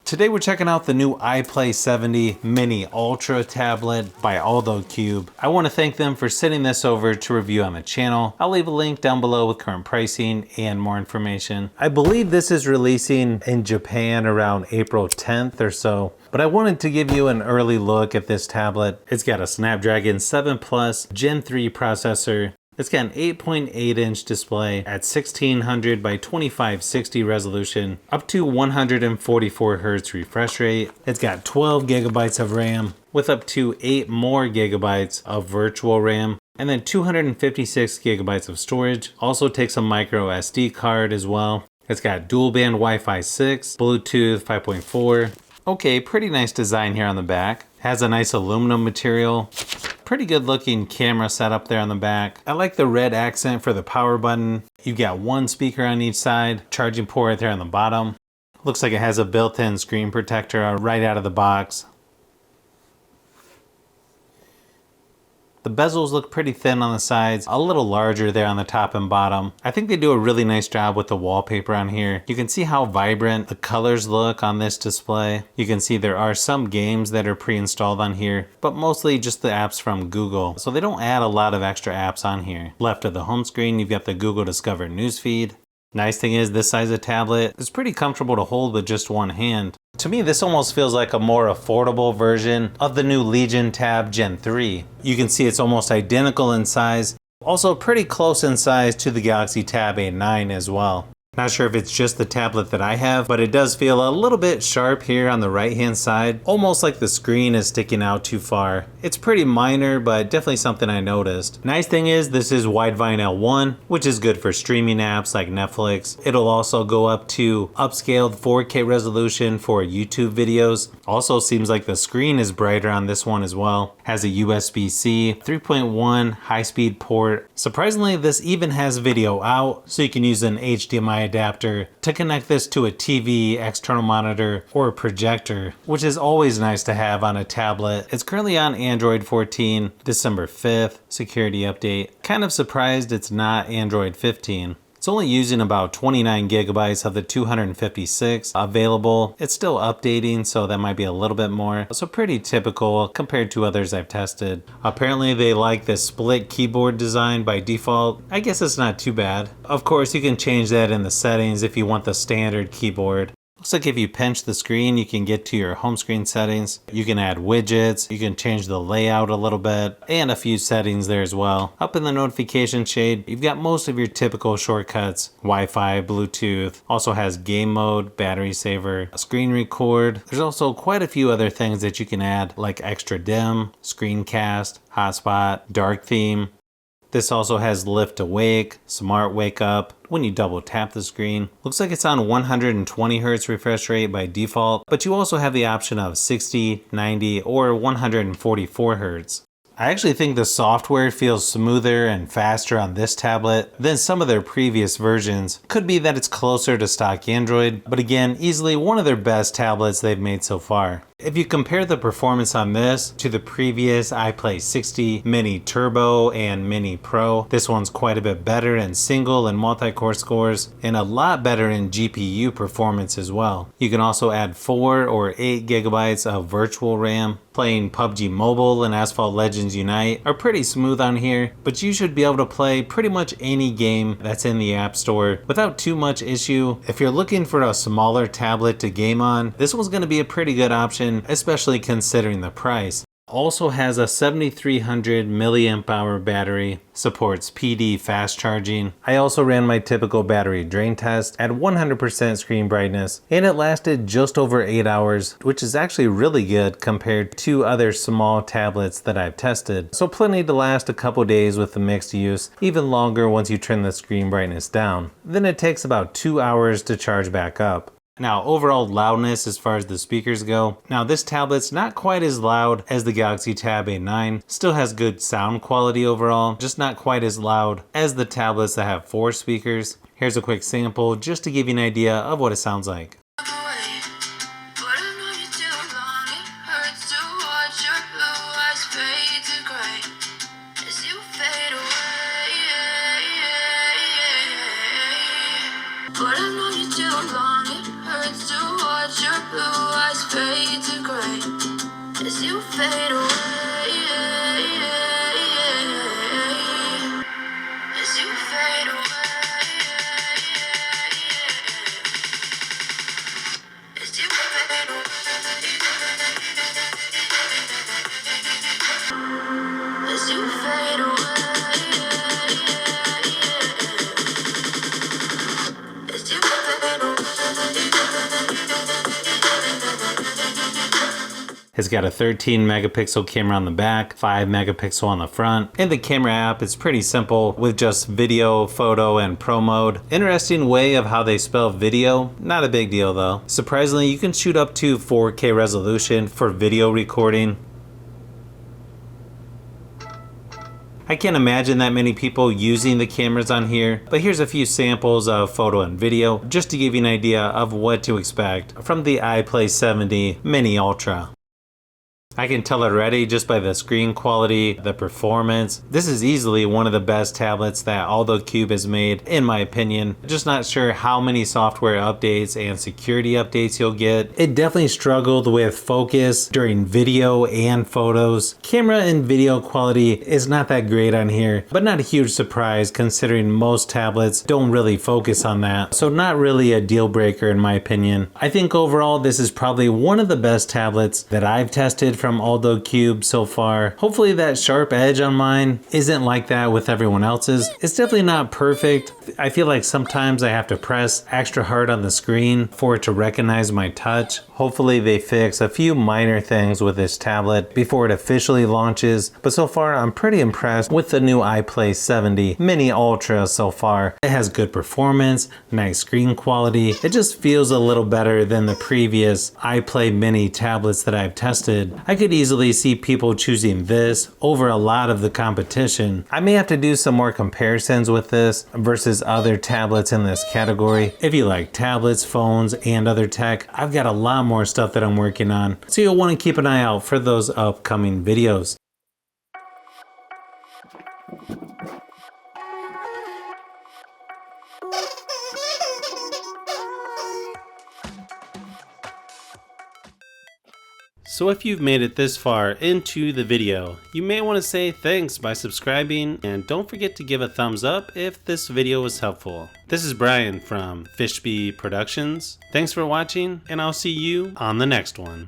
Today we're checking out the new iPlay 70 Mini Ultra tablet by Alldocube. I want to thank them for sending this over to review on the channel. I'll leave a link down below with current pricing and more information. I believe this is releasing in Japan around April 10th or so, but I wanted to give you an early look at this tablet. It's got a Snapdragon 7 Plus Gen 3 processor. It's got an 8.8-inch display at 1600 by 2560 resolution, up to 144 Hz refresh rate. It's got 12 gigabytes of RAM with up to 8 more gigabytes of virtual RAM, and then 256 gigabytes of storage. Also takes a micro SD card as well. It's got dual band Wi-Fi 6, Bluetooth 5.4. Okay, pretty nice design here on the back. Has a nice aluminum material. Pretty good looking camera setup there on the back. I like the red accent for the power button. You've got one speaker on each side, charging port right there on the bottom. Looks like it has a built-in screen protector right out of the box. The bezels look pretty thin on the sides, a little larger there on the top and bottom. I think they do a really nice job with the wallpaper on here. You can see how vibrant the colors look on this display. You can see there are some games that are pre-installed on here, but mostly just the apps from Google. So they don't add a lot of extra apps on here. Left of the home screen, you've got the Google Discover newsfeed. Nice thing is this size of tablet is pretty comfortable to hold with just one hand. To me, this almost feels like a more affordable version of the new Legion Tab Gen 3. You can see it's almost identical in size, also pretty close in size to the Galaxy Tab A9 as well. Not sure if it's just the tablet that I have, but it does feel a little bit sharp here on the right hand side, almost like the screen is sticking out too far. It's pretty minor, but definitely something I noticed. Nice thing is this is Widevine L1, which is good for streaming apps like Netflix. It'll also go up to upscaled 4K resolution for YouTube videos. Also seems like the screen is brighter on this one as well. Has a USB-C 3.1 high-speed port. Surprisingly, this even has video out, so you can use an HDMI adapter to connect this to a TV, external monitor, or a projector, which is always nice to have on a tablet. It's currently on Android 14, December 5th, security update. Kind of surprised it's not Android 15. It's only using about 29 gigabytes of the 256 available. It's still updating, so that might be a little bit more. So pretty typical compared to others I've tested. Apparently they like the split keyboard design by default. I guess it's not too bad. Of course, you can change that in the settings if you want the standard keyboard. Looks like if you pinch the screen, you can get to your home screen settings. You can add widgets, you can change the layout a little bit, and a few settings there as well. Up in the notification shade, you've got most of your typical shortcuts. Wi-Fi, Bluetooth, also has game mode, battery saver, screen record. There's also quite a few other things that you can add, like extra dim, screencast, hotspot, dark theme. This also has lift to wake, smart wake up when you double tap the screen. Looks like it's on 120 Hz refresh rate by default, but you also have the option of 60, 90, or 144 Hz. I actually think the software feels smoother and faster on this tablet than some of their previous versions. Could be that it's closer to stock Android, but again, easily one of their best tablets they've made so far. If you compare the performance on this to the previous iPlay 60 Mini Turbo and Mini Pro, this one's quite a bit better in single and multi-core scores, and a lot better in GPU performance as well. You can also add 4 or 8 gigabytes of virtual RAM. Playing PUBG Mobile and Asphalt Legends Unite are pretty smooth on here, but you should be able to play pretty much any game that's in the App Store without too much issue. If you're looking for a smaller tablet to game on, this one's going to be a pretty good option, especially considering the price. Also has a 7300 milliamp hour battery, supports PD fast charging. I also ran my typical battery drain test at 100% screen brightness, and it lasted just over 8 hours, which is actually really good compared to other small tablets that I've tested. So plenty to last a couple days with the mixed use, even longer once you turn the screen brightness down. Then it takes about 2 hours to charge back up. Now, overall loudness as far as the speakers go. Now, this tablet's not quite as loud as the Galaxy Tab A9. Still has good sound quality overall, just not quite as loud as the tablets that have 4 speakers. Here's a quick sample just to give you an idea of what it sounds like. But I know you too long, it hurts to watch your blue eyes. It's got a 13 megapixel camera on the back, 5 megapixel on the front. In the camera app, it's pretty simple with just video, photo, and pro mode. Interesting way of how they spell video, not a big deal though. Surprisingly, you can shoot up to 4K resolution for video recording. I can't imagine that many people using the cameras on here, but here's a few samples of photo and video just to give you an idea of what to expect from the iPlay 70 Mini Ultra. I can tell already just by the screen quality, the performance. This is easily one of the best tablets that Alldocube has made, in my opinion. Just not sure how many software updates and security updates you'll get. It definitely struggled with focus during video and photos. Camera and video quality is not that great on here, but not a huge surprise considering most tablets don't really focus on that. So not really a deal breaker in my opinion. I think overall this is probably one of the best tablets that I've tested from Alldocube so far. Hopefully that sharp edge on mine isn't like that with everyone else's. It's definitely not perfect. I feel like sometimes I have to press extra hard on the screen for it to recognize my touch. Hopefully they fix a few minor things with this tablet before it officially launches, but so far I'm pretty impressed with the new iPlay 70 Mini Ultra so far. It has good performance, nice screen quality. It just feels a little better than the previous iPlay Mini tablets that I've tested. I could easily see people choosing this over a lot of the competition. I may have to do some more comparisons with this versus other tablets in this category. If you like tablets, phones, and other tech, I've got a lot more stuff that I'm working on, so you'll want to keep an eye out for those upcoming videos. So if you've made it this far into the video, you may want to say thanks by subscribing, and don't forget to give a thumbs up if this video was helpful. This is Brian from Fishbee Productions. Thanks for watching, and I'll see you on the next one.